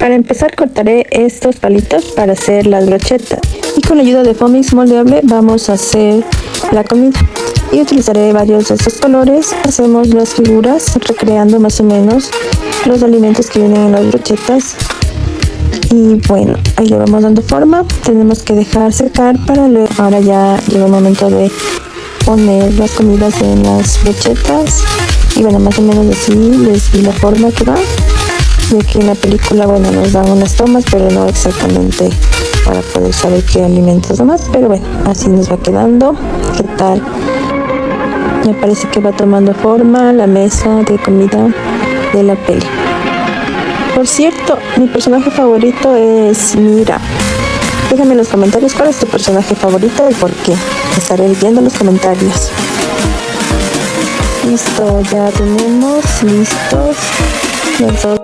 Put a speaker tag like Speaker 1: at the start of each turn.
Speaker 1: Para empezar cortaré estos palitos para hacer las brochetas y con la ayuda de foamix moldeable vamos a hacer la comida y utilizaré varios de estos colores. Hacemos las figuras recreando más o menos los alimentos que vienen en las brochetas y bueno, ahí le vamos dando forma. Tenemos que dejar secar para luego. Ahora ya llega el momento de poner las comidas en las brochetas y bueno, más o menos así les di la forma que va. Y aquí en la película, bueno, nos dan unas tomas, pero no exactamente para poder saber qué alimentos nomás, pero bueno, así nos va quedando. ¿Qué tal? Me parece que va tomando forma la mesa de comida de la peli. Por cierto, mi personaje favorito es Mira. Déjame en los comentarios cuál es tu personaje favorito y por qué. Estaré leyendo los comentarios. Listo, ya tenemos listos los dos